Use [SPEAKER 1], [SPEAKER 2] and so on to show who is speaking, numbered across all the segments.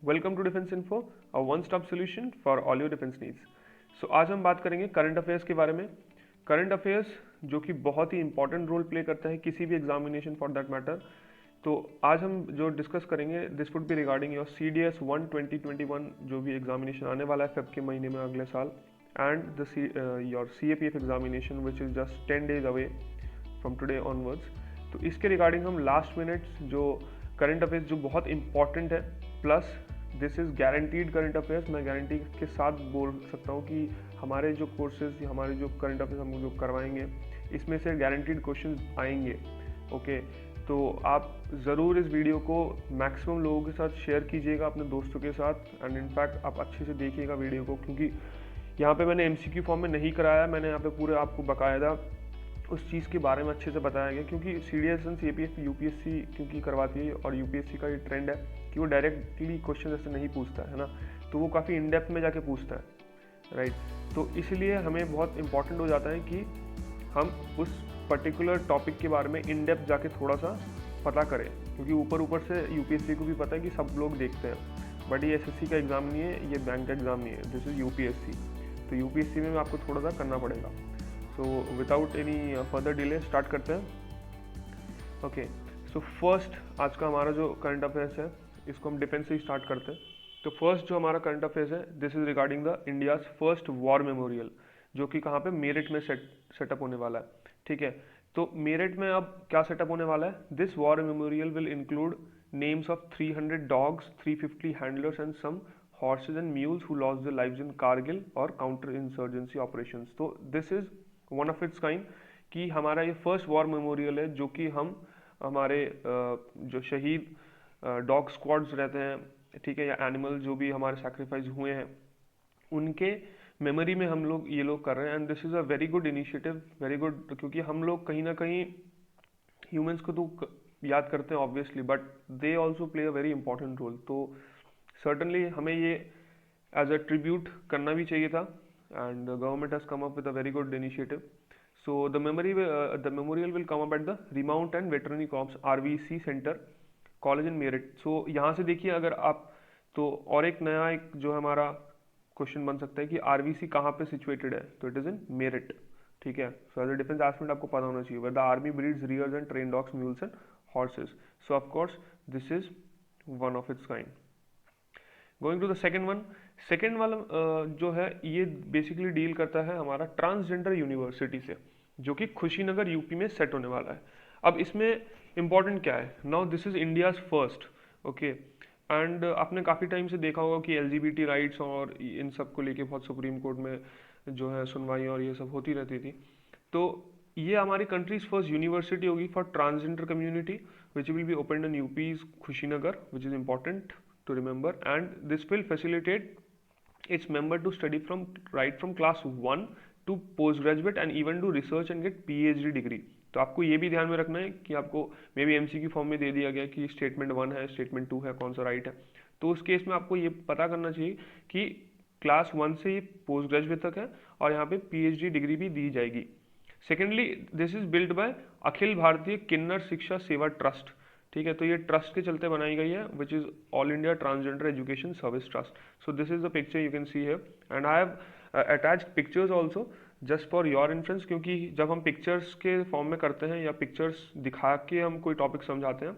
[SPEAKER 1] Welcome to defence info, a one stop solution for all your defence needs. So आज हम बात करेंगे current affairs के बारे में। करंट अफेयर्स जो कि बहुत ही इंपॉर्टेंट रोल प्ले करता है किसी भी एग्जामिनेशन फॉर दैट मैटर। तो आज हम जो डिस्कस करेंगे this would be regarding your CDS 1 2021 जो भी एग्जामिनेशन आने वाला है फेब के महीने में अगले साल, and the your CAPF examination which is just 10 days away from today onwards. तो इसके रिगार्डिंग हम लास्ट मिनट्स जो करंट अफेयर्स जो बहुत इंपॉर्टेंट है, plus this is guaranteed current affairs, मैं गारंटी के साथ बोल सकता हूँ कि हमारे जो कोर्सेज हमारे जो करंट अफेयर्स हम जो करवाएंगे इसमें से गारंटीड क्वेश्चन आएंगे। ओके, तो आप ज़रूर इस वीडियो को मैक्सिमम लोगों के साथ शेयर कीजिएगा, अपने दोस्तों के साथ, एंड इनफैक्ट आप अच्छे से देखिएगा वीडियो को, क्योंकि यहाँ पे मैंने MCQ फॉर्म में नहीं कराया, मैंने यहाँ पे पूरे आपको बाकायदा उस चीज़ के बारे में अच्छे से बताया गया, क्योंकि CDS and CAPF UPSC क्योंकि करवाती है और UPSC का ये ट्रेंड है कि वो डायरेक्टली क्वेश्चन ऐसे नहीं पूछता है ना, तो वो काफ़ी इन डेप्थ में जाके पूछता है, राइट। तो इसलिए हमें बहुत इंपॉर्टेंट हो जाता है कि हम उस पर्टिकुलर टॉपिक के बारे में इन डेप्थ जाके थोड़ा सा पता करें, क्योंकि ऊपर से UPSC को भी पता है कि सब लोग देखते हैं, बट ये SSC का एग्ज़ाम नहीं है, ये बैंक का एग्ज़ाम नहीं है, दिस इज़ UPSC। तो UPSC में आपको थोड़ा सा करना पड़ेगा। So without any further delay start करते हैं। ओके, सो फर्स्ट आज का हमारा जो करंट अफेयर्स है इसको हम डिफेंस से ही स्टार्ट करते हैं। तो फर्स्ट जो हमारा करंट अफेयर्स है this is regarding the India's first war memorial, जो कि कहाँ पे मेरठ में सेटअप होने वाला है। ठीक है, तो मेरठ में अब क्या सेटअप होने वाला है? This war memorial will include names of 300 dogs, 350 handlers and some horses and mules who lost their lives in Kargil और काउंटर इंसर्जेंसी ऑपरेशंस। तो this is one of its kind कि हमारा ये फर्स्ट वॉर मेमोरियल है, जो कि हम हमारे जो शहीद डॉग स्क्वाड्स रहते हैं, ठीक है, या एनिमल जो भी हमारे सैक्रिफाइस हुए हैं उनके मेमोरी में हम लोग ये लोग कर रहे हैं। And this is a very good initiative, very good, क्योंकि हम लोग कहीं ना कहीं ह्यूमंस को तो याद करते हैं obviously, but they also play a very important role. तो सर्टनली हमें ये एज अ ट्रिब्यूट करना भी चाहिए था, and the government has come up with a very good initiative. So the memorial will come up at the Remount and Veterinary Corps RVC Center College in Meerut. So यहाँ से देखिए अगर आप, तो और एक नया एक जो हमारा क्वेश्चन बन सकता है कि RVC कहाँ पे सिचुएटेड है, तो इट इज इन मेरठ। ठीक है, so as a defence aspirant आपको पता होना चाहिए where the army breeds rears and trained dogs, mules and horses. So of course this is one of its kind. Going to the second one, second वाला जो है ये basically deal करता है हमारा ट्रांसजेंडर यूनिवर्सिटी से, जो कि खुशीनगर यूपी में सेट होने वाला है। अब इसमें इंपॉर्टेंट क्या है? Now this is India's first, okay, and आपने काफ़ी टाइम से देखा होगा कि LGBT राइट्स और इन सब को लेके बहुत सुप्रीम कोर्ट में जो है सुनवाई और ये सब होती रहती थी। तो ये हमारी कंट्रीज फर्स्ट यूनिवर्सिटी होगी for transgender community which will be open in यूपीज Kushinagar, which is important to remember, and this will facilitate its member to study from right from class 1 to postgraduate and even do research and get PhD degree। तो आपको ये भी ध्यान में रखना है कि आपको मे बी MCQ फॉर्म में दे दिया गया कि स्टेटमेंट 1 है, स्टेटमेंट 2 है, कौन सा राइट है। तो उस केस में आपको ये पता करना चाहिए कि क्लास 1 से ही पोस्ट ग्रेजुएट तक है और यहाँ पे PhD डिग्री भी दी जाएगी। Secondly this is build by Akhil Bharatiya Kinnar शिक्षा सेवा ट्रस्ट। ठीक है, तो ये ट्रस्ट के चलते बनाई गई है, which is all India transgender education service trust. So this is the picture you can see here, and I have attached pictures also just for your inference, क्योंकि जब हम पिक्चर्स के फॉर्म में करते हैं या पिक्चर्स दिखा के हम कोई टॉपिक समझाते हैं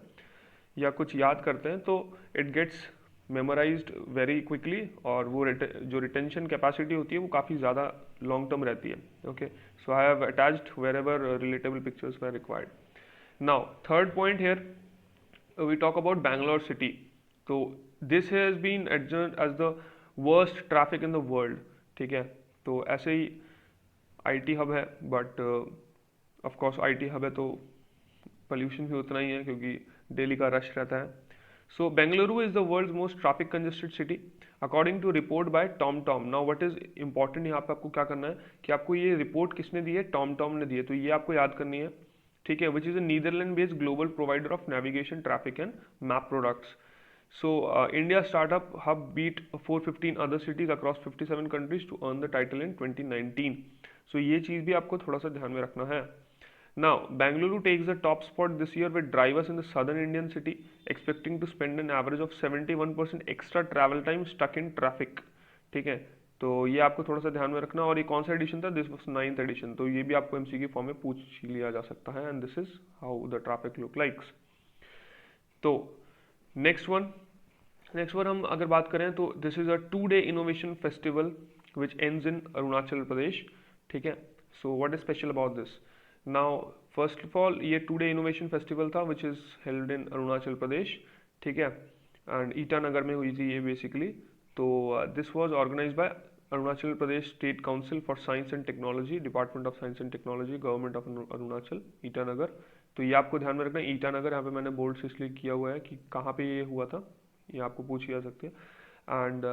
[SPEAKER 1] या कुछ याद करते हैं तो it gets memorised very quickly, और वो जो रिटेंशन कैपेसिटी होती है वो काफ़ी ज़्यादा लॉन्ग टर्म रहती है। Okay, so I have attached wherever relatable pictures where required. Now third point here we talk about Bangalore city. So this has been adjudged as the worst traffic in the world. ठीक है, तो ऐसे ही IT hub है, but of course IT hub है तो pollution भी उतना ही है क्योंकि डेली का रश रहता है। So Bengaluru is the world's most traffic congested city according to report by Tom. Now what is important यहाँ पे आपको क्या करना है कि आपको ये रिपोर्ट किसने दी है? टॉम ने दी है, तो ये आपको याद करनी है। ठीक है, which is a Netherlands based global provider of navigation, traffic and map products. So India startup hub beat 415 other cities across 57 countries to earn the title in 2019। So ये चीज़ भी आपको थोड़ा सा ध्यान में रखना है। Now Bengaluru takes the top spot this year with drivers in the southern Indian city expecting to spend an average of 71% extra travel time stuck in traffic। ठीक है, तो ये आपको थोड़ा सा ध्यान में रखना। और ये कौन सा एडिशन था? दिस वाज 9th एडिशन, तो ये भी आपको एमसीक्यू फॉर्म में पूछ लिया जा सकता है। And this is how the traffic look likes. तो नेक्स्ट वन हम अगर बात करें तो this is a 2 day innovation festival which ends in Arunachal Pradesh. ठीक है, so what is special about this? Now first of all ये 2 day इनोवेशन फेस्टिवल था which is held in Arunachal Pradesh. ठीक है, एंड ईटानगर में हुई थी ये बेसिकली। तो this was organized by Arunachal Pradesh state council for science and technology, department of science and technology, government of Arunachal, Itanagar. तो ये आपको ध्यान में रखना है, ईटानगर यहाँ पे मैंने बोर्ड से इसलिए किया हुआ है कि कहाँ पे ये हुआ था, ये आपको पूछी जा सकती है। एंड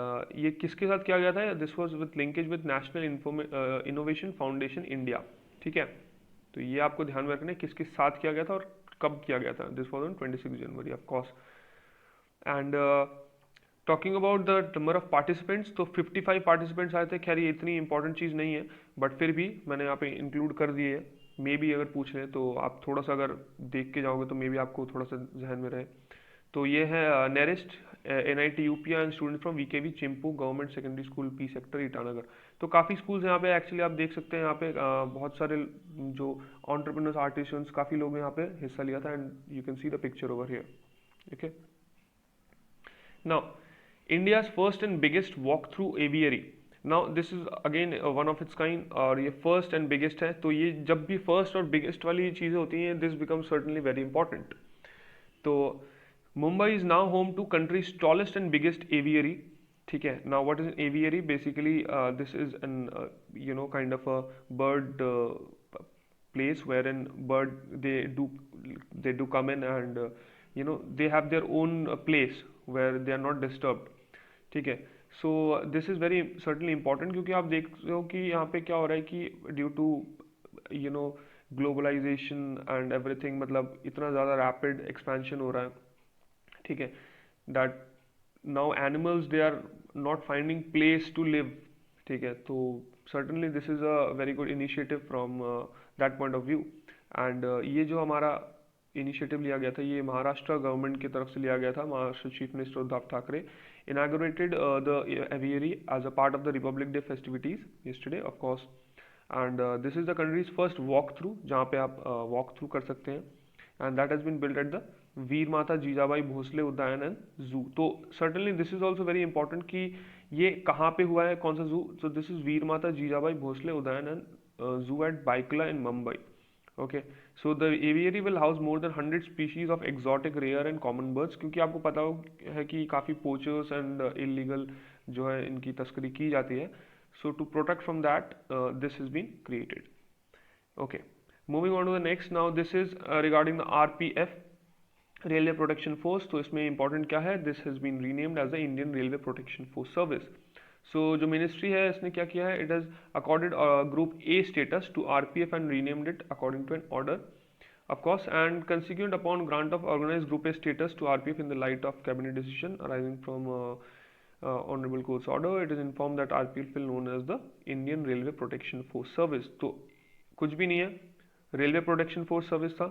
[SPEAKER 1] ये किसके साथ किया गया था? This was with linkage with national innovation foundation India. ठीक है, तो ये आपको ध्यान में रखना है किसके साथ किया गया था और कब किया गया था। This was on 26 January of course. And talking about the number of participants, तो 55 पार्टिसिपेंट्स आए थे। खैर ये इतनी इंपॉर्टेंट चीज़ नहीं है, बट फिर भी मैंने यहाँ पे इंक्लूड कर दिए है। मे बी अगर पूछ लें तो आप थोड़ा सा अगर देख के जाओगे तो मे बी आपको थोड़ा सा जहन में रहे। तो ये है नेरिस्ट, NIT यूपी and student from VKV Chimpu government secondary school P sector Itanagar. तो काफ़ी स्कूल्स यहाँ पे एक्चुअली आप देख सकते हैं। यहाँ पे बहुत सारे जो ऑन्टरप्रेन्योर्स आर्टिसंस काफ़ी लोग यहाँ पे हिस्सा लिया था। And you can see the picture over here. Okay, now India's first and biggest walk through aviary. Now this is again one of its kind, और ये फर्स्ट एंड बिगेस्ट है। तो ये जब भी फर्स्ट और बिगेस्ट वाली चीज़ें होती हैं, this becomes certainly very important. तो Mumbai is now home to country's tallest and biggest aviary। ठीक है, now what is an aviary? Basically this is an kind of a bird place wherein bird they do come in and they have their own place where they are not disturbed। ठीक है, so this is very certainly important, क्योंकि आप देख रहे हो कि यहाँ पे क्या हो रहा है कि due to globalization and everything, मतलब इतना ज़्यादा रैपिड एक्सपेंशन हो रहा है। ठीक है, that now animals they are not finding place to live. ठीक है, तो certainly this is a very good initiative from that point of view. And ये जो हमारा इनिशिएटिव लिया गया था, ये महाराष्ट्र गवर्नमेंट की तरफ से लिया गया था। Maharashtra chief minister Uddhav Thackeray inaugurated the aviary as a part of the Republic Day festivities yesterday, of course, and this is the country's first walk through जहाँ पे आप walk through कर सकते हैं, and that has been built at the वीर माता Jijabai Bhosle Udyan and जू। तो certainly this is also very important कि ये कहाँ पे हुआ है, कौन सा जू? सो दिस इज वीर माता Jijabai Bhosle Udyan and zoo at Byculla in Mumbai. Okay, so the aviary will house more than 100 species of exotic rare and common birds, क्योंकि आपको पता है कि काफ़ी पोचर्स एंड इलीगल जो है इनकी तस्करी की जाती है। So to protect from that this is been created. Okay, moving on to the next, now this is regarding the RPF railway protection force. तो इसमें इंपॉर्टेंट क्या है? This has been renamed as the Indian railway protection force service. So जो ministry है इसने क्या किया है? It has accorded group A status to RPF and renamed it according to an order, of course, and consequent upon grant of organized group A status to RPF in the light of cabinet decision arising from honorable court's order, it is informed that RPF will known as the Indian Railway Protection Force Service। तो कुछ भी नहीं है, railway protection force service था,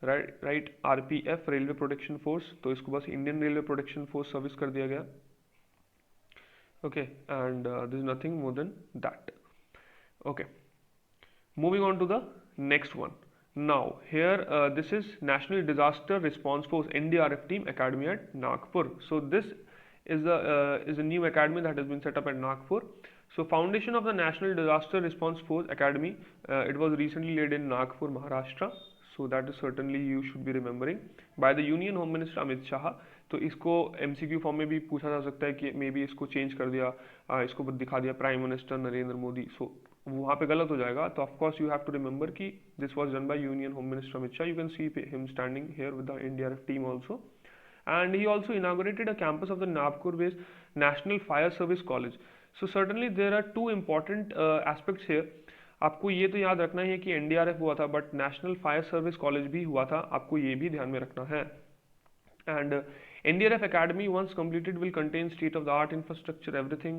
[SPEAKER 1] right, RPF railway protection force, तो इसको बस Indian railway protection force service कर दिया गया। Okay, and this is nothing more than that. Okay, moving on to the next one. Now here this is National Disaster Response Force NDRF team academy at Nagpur. So this is a new academy that has been set up at Nagpur. So foundation of the National Disaster Response Force Academy, it was recently laid in Nagpur, Maharashtra. So that is certainly you should be remembering by the Union Home Minister Amit Shah। तो इसको MCQ form में भी पूछा जा सकता है कि may be इसको चेंज कर दिया, इसको दिखा दिया prime minister Narendra Modi. So वहाँ पे गलत हो जाएगा। तो of course you have to remember कि this was done by union home minister Amit Shah. You can see him standing here with the NDRF team also, and he also inaugurated a campus of the Nagpur based National Fire Service College। So certainly there are two important aspects here। आपको ये तो याद रखना है कि NDRF हुआ था, but national fire service college भी हुआ था, आपको ये भी ध्यान में रखना है। And NDRF Academy once completed will contain state of the art infrastructure, everything,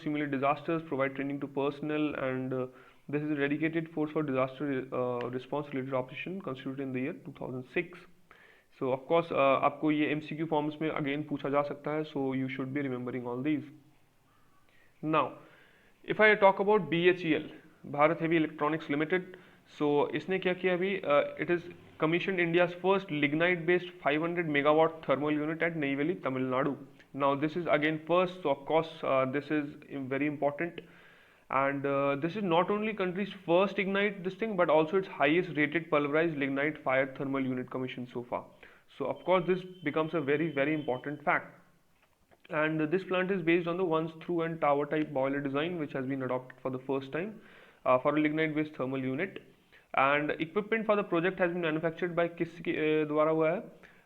[SPEAKER 1] simulate disasters, provide training to personnel, and This is a dedicated force for disaster response related operation constituted in the year 2006. So of course आपको ये MCQ forms में again पूछा जा सकता है, so you should be remembering all these. Now, if I talk about BHEL, Bharat Heavy Electronics Limited, so इसने क्या किया अभी? It is commissioned India's first lignite-based 500 megawatt thermal unit at Neyveli, Tamil Nadu. Now this is again first, so of course this is very important, and this is not only country's first ignite this thing, but also its highest rated pulverized lignite fired thermal unit commissioned so far. So of course this becomes a very important fact. And this plant is based on the once through and tower type boiler design, which has been adopted for the first time for a lignite based thermal unit. And equipment for the project has been manufactured by किसके द्वारा हुआ है?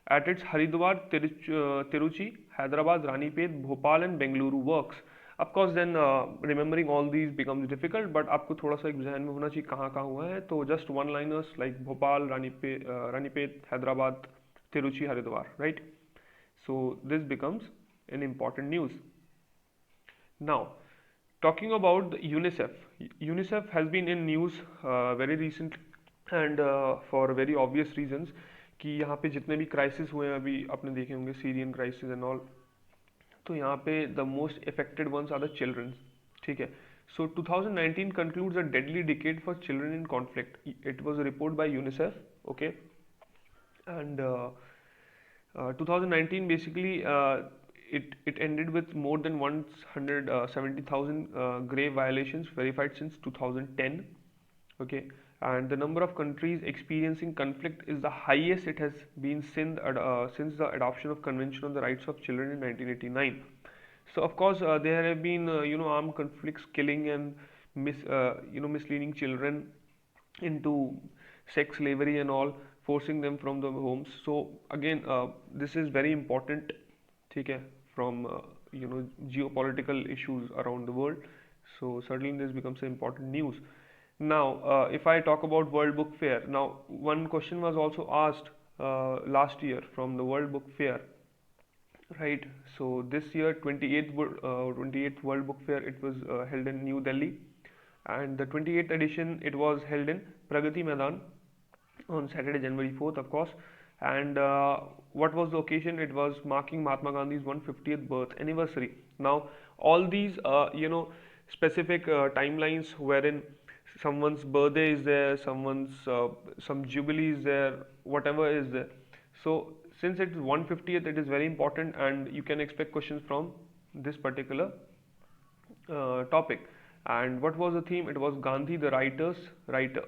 [SPEAKER 1] At its Haridwar, Tiruchi, Hyderabad, Ranipet, Bhopal and Bengaluru works. Of course then remembering all these becomes difficult, but आपको थोड़ा सा एक ज़हन में होना चाहिए कहाँ कहाँ हुआ है. तो just one liners like Bhopal, Ranipet, Hyderabad, Tiruchi, Haridwar, right? So this becomes an important news. Now, talking about the UNICEF. UNICEF has been in news very recent and for very obvious reasons कि यहाँ पे जितने भी crisis हुए हैं अभी आपने देखे होंगे सीरियन क्राइसिस एंड ऑल, तो यहाँ पे the most affected ones are the children. ठीक है. So 2019 concludes a deadly decade for children in conflict. It was a report by UNICEF, okay, and 2019 basically it ended with more than 170,000 grave violations verified since 2010, okay, and the number of countries experiencing conflict is the highest it has been since the adoption of Convention on the Rights of Children in 1989. So of course there have been armed conflicts, killing and misleading children into sex slavery and all, forcing them from the homes. So again this is very important, ठीक है, from geopolitical issues around the world. So certainly this becomes an important news. Now if I talk about World Book Fair, now one question was also asked last year from the World Book Fair, right? So this year 28th World Book Fair, it was held in New Delhi, and the 28th edition it was held in Pragati Maidan on Saturday, January 4th, of course. And what was the occasion? It was marking Mahatma Gandhi's 150th birth anniversary. Now all these specific timelines wherein someone's birthday is there, someone's some jubilee is there, whatever is there. So since it is 150th, it is very important, and you can expect questions from this particular topic. And what was the theme? It was Gandhi, the writer's writer,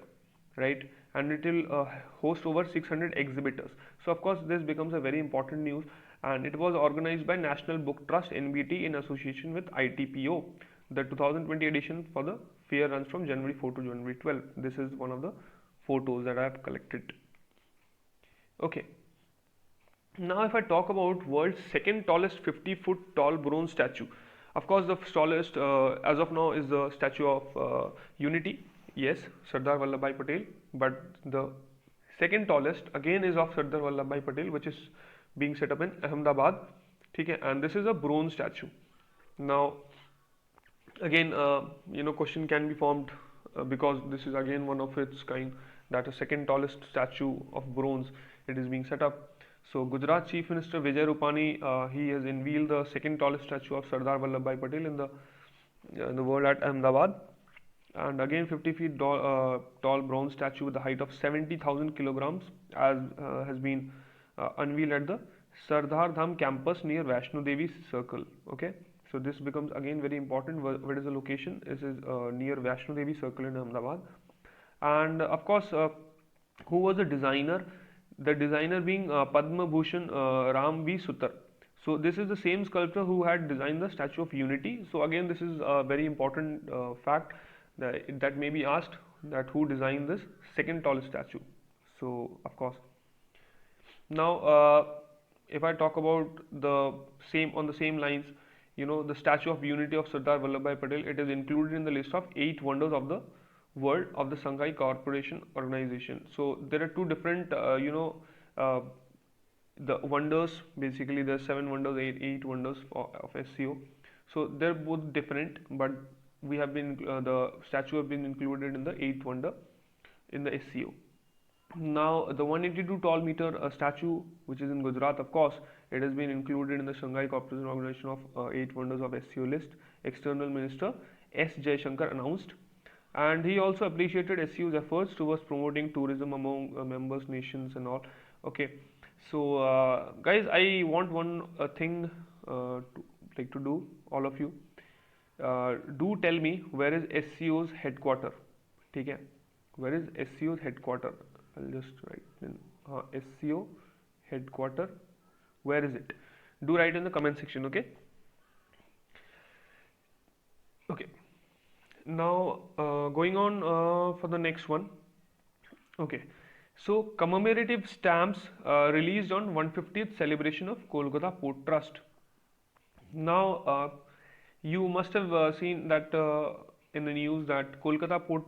[SPEAKER 1] right? And it will host over 600 exhibitors. So of course this becomes a very important news, and it was organized by National Book Trust (NBT) in association with ITPO. The 2020 edition for the fair runs from January 4 to January 12. This is one of the photos that I have collected. Okay. Now if I talk about world's second tallest 50-foot tall bronze statue, of course the tallest as of now is the Statue of Unity, yes, Sardar Vallabhbhai Patel, but the second tallest again is of Sardar Vallabhbhai Patel, which is being set up in Ahmedabad, okay, and this is a bronze statue. Now again question can be formed because this is again one of its kind, that a second tallest statue of bronze, it is being set up. So Gujarat Chief Minister Vijay Rupani, he has unveiled the second tallest statue of Sardar Vallabhbhai Patel in the world at Ahmedabad, and again 50 feet tall bronze statue with a height of 70,000 kilograms as has been unveiled at the Sardar Dham campus near Vaishno Devi Circle. Okay, so this becomes again very important. Where is the location? This is near Vaishno Devi Circle in Ahmedabad. And of course who was the designer? The designer being Padma Bhushan Ram V. Sutar. So this is the same sculptor who had designed the Statue of Unity. So again this is a very important fact that may be asked, that who designed this second tallest statue. So of course. Now if I talk about the same lines, the Statue of Unity of Sardar Vallabhbhai Patel, it is included in the list of 8 wonders of the world of the Shanghai Cooperation Organization. So there are two different the wonders, basically there are 7 wonders, 8 wonders of SCO. So they're both different, but we have been the statue have been included in the eighth wonder in the SCO. Now, the 182 tall meter statue, which is in Gujarat, of course, it has been included in the Shanghai Cooperation Organization of eight wonders of SCO list. External Minister S. Jaishankar announced, and he also appreciated SCO's efforts towards promoting tourism among members nations and all. Okay, so guys, I want one thing to do, all of you. Do tell me where is SCO's headquarter. ठीक है? Where is SCO's headquarter? I'll just write in SCO headquarter. Where is it? Do write in the comment section. Okay. Okay. Now going on for the next one. Okay. So commemorative stamps released on 150th celebration of Kolkata Port Trust. Now you must have seen that in the news that Kolkata Port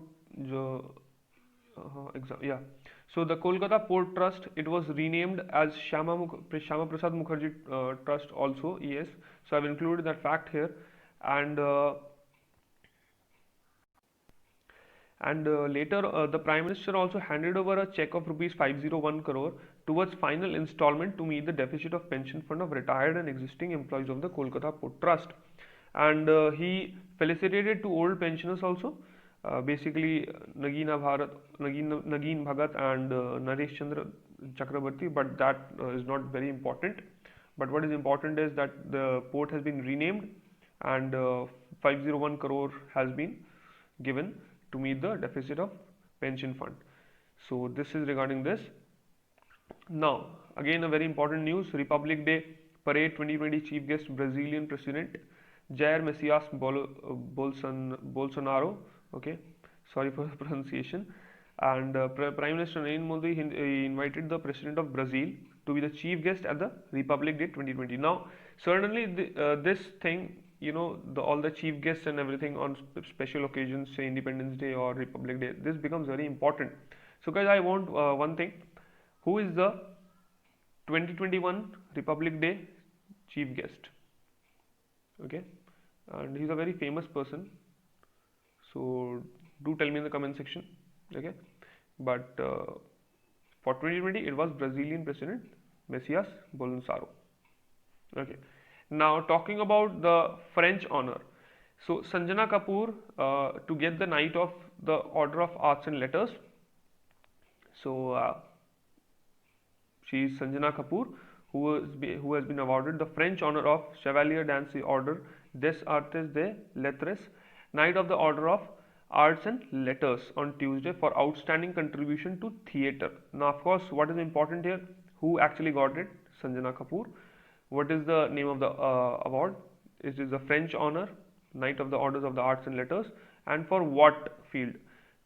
[SPEAKER 1] yeah. So the Kolkata Port Trust, it was renamed as Shama Prasad Mukherjee Trust also. Yes. So I've included that fact here, and later the Prime Minister also handed over a check of rupees 501 crore towards final installment to meet the deficit of pension fund of retired and existing employees of the Kolkata Port Trust, and he felicitated to old pensioners also. Basically Nagin Bhagat and Naresh Chandra Chakrabarti, but that is not very important. But what is important is that the port has been renamed, and 501 crore has been given to meet the deficit of pension fund. So this is regarding this. Now again a very important news: Republic Day Parade 2020 chief guest Brazilian President Jair Messias Bolsonaro. Okay, sorry for the pronunciation. And Prime Minister Narendra Modi he invited the President of Brazil to be the chief guest at the Republic Day 2020. Now, certainly this thing, all the chief guests and everything on special occasions, say Independence Day or Republic Day, this becomes very important. So, guys, I want one thing: who is the 2021 Republic Day chief guest? Okay, and he's a very famous person. So do tell me in the comment section. Okay, but for 2020 it was Brazilian President Messias Bolsonaro. Okay, now talking about the French honor. So Sanjana Kapoor to get the Knight of the Order of Arts and Letters. So she is Sanjana Kapoor, who has been awarded the French honor of Chevalier d'Anse Order des Arts et Lettres, Knight of the Order of Arts and Letters on Tuesday for outstanding contribution to theatre. Now, of course, what is important here? Who actually got it? Sanjana Kapoor. What is the name of the award? It is a French honor, Knight of the Orders of the Arts and Letters, and for what field?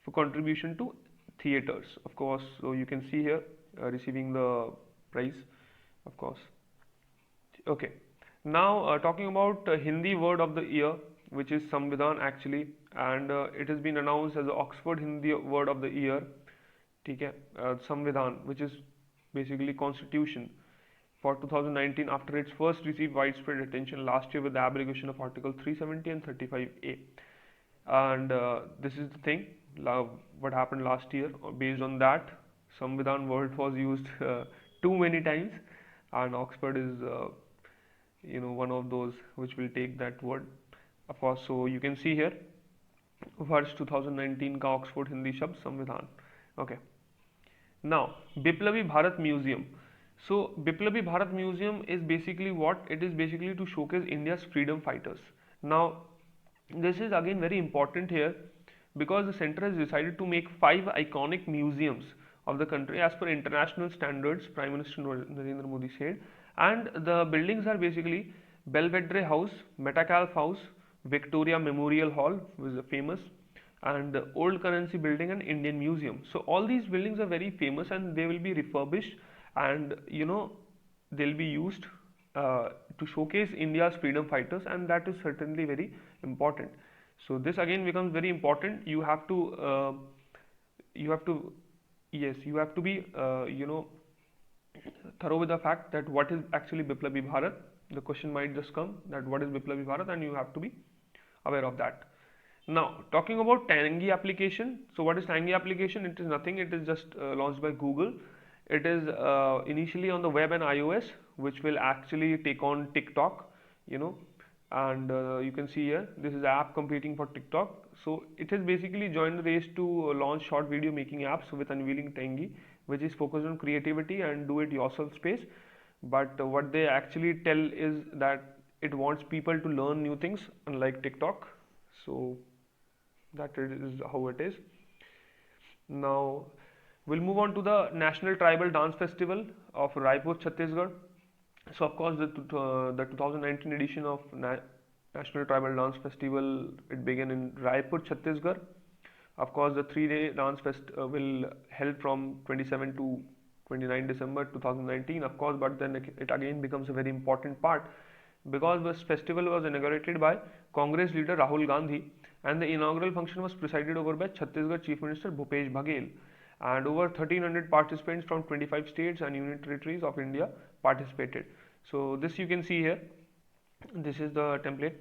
[SPEAKER 1] For contribution to theatres, of course. So you can see here receiving the prize, of course. Okay. Now talking about Hindi word of the year, which is Samvidhan actually, and it has been announced as the Oxford Hindi word of the year. Okay, Samvidhan, which is basically Constitution, for 2019 after its first received widespread attention last year with the abrogation of Article 370 and 35A. And this is the thing, what happened last year. Based on that, Samvidhan word was used too many times, and Oxford is one of those which will take that word. Of course, so you can see here वर्ष 2019 का Oxford Hindi शब्द संविधान. Okay. Now Biplavi Bharat Museum. So Biplavi Bharat Museum is basically what? It is basically to showcase India's freedom fighters. Now this is again very important here, because the center has decided to make 5 iconic museums of the country as per international standards, Prime Minister Narendra Modi said, and the buildings are basically Belvedere House, Metcalfe House, Victoria Memorial Hall, which is famous, and Old Currency Building and Indian Museum. So all these buildings are very famous, and they will be refurbished, and they'll be used to showcase India's freedom fighters, and that is certainly very important. So this again becomes very important. You have to be thorough with the fact that what is actually Biplavi Bharat. The question might just come that what is Biplavi Bharat, and you have to be aware of that. Now, talking about Tangi application. So, what is Tangi application? It is nothing. It is just launched by Google. It is initially on the web and iOS, which will actually take on TikTok, you know. And you can see here, this is app competing for TikTok. So, it has basically joined the race to launch short video making apps with unveiling Tangi, which is focused on creativity and do-it-yourself space. But what they actually tell is that it wants people to learn new things, unlike TikTok. So that is how it is. Now we'll move on to the National Tribal Dance Festival of Raipur, Chhattisgarh. So of course the 2019 edition of National Tribal Dance Festival, it began in Raipur, Chhattisgarh. Of course, the 3-day dance fest will held from 27 to 29 December 2019. Of course, but then it again becomes a very important part because this festival was inaugurated by Congress leader Rahul Gandhi, and the inaugural function was presided over by Chhattisgarh Chief Minister Bhupesh Baghel, and over 1300 participants from 25 states and union territories of India participated. So this you can see here. This is the template.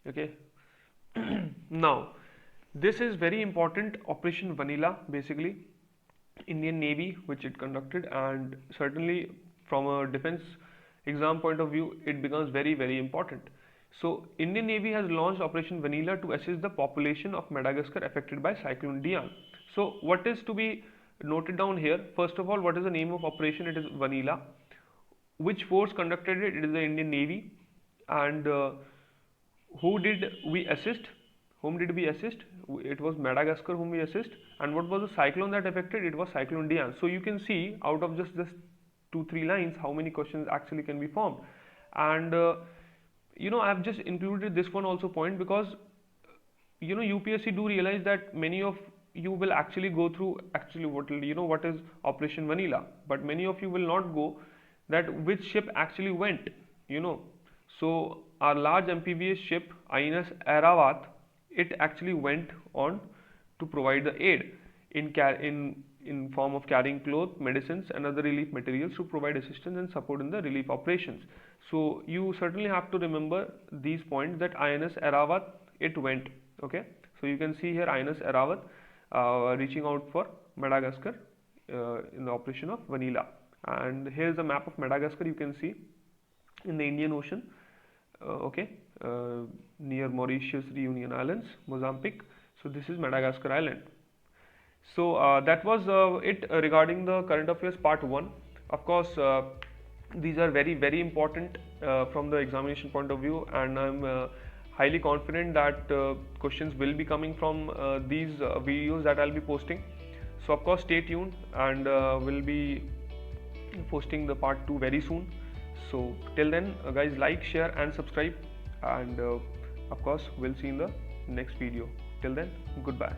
[SPEAKER 1] Okay. Now this is very important. Operation Vanilla, basically Indian Navy, which it conducted, and certainly from a defense exam point of view, it becomes very important. So Indian Navy has launched Operation Vanilla to assist the population of Madagascar affected by Cyclone Dian. So what is to be noted down here? First of all, what is the name of operation? It is Vanilla. Which force conducted it? It is the Indian Navy. And who did we assist? Whom did we assist? It was Madagascar whom we assist. And what was the cyclone that affected? It was Cyclone Dian. So you can see out of just this 2-3 lines how many questions actually can be formed. And you know, I have just included this one also point because you know UPSC do realize that many of you will actually go through actually what is Operation Vanilla, but many of you will not go that which ship actually went, you know. So our large amphibious ship INS Airavat, it actually went on to provide the aid in form of carrying clothes, medicines and other relief materials to provide assistance and support in the relief operations. So you certainly have to remember these points that INS Airavat, it went. Okay, so you can see here INS Airavat reaching out for Madagascar in the operation of Vanilla. And here's a map of Madagascar. You can see in the Indian Ocean, near Mauritius, Reunion Islands, Mozambique. So this is Madagascar Island. So that was it regarding the current affairs part 1. Of course, these are very important from the examination point of view, and I'm highly confident that questions will be coming from these videos that I'll be posting. So of course stay tuned, and we'll be posting the part 2 very soon. So till then guys, like, share and subscribe, and of course we'll see in the next video. Till then, goodbye.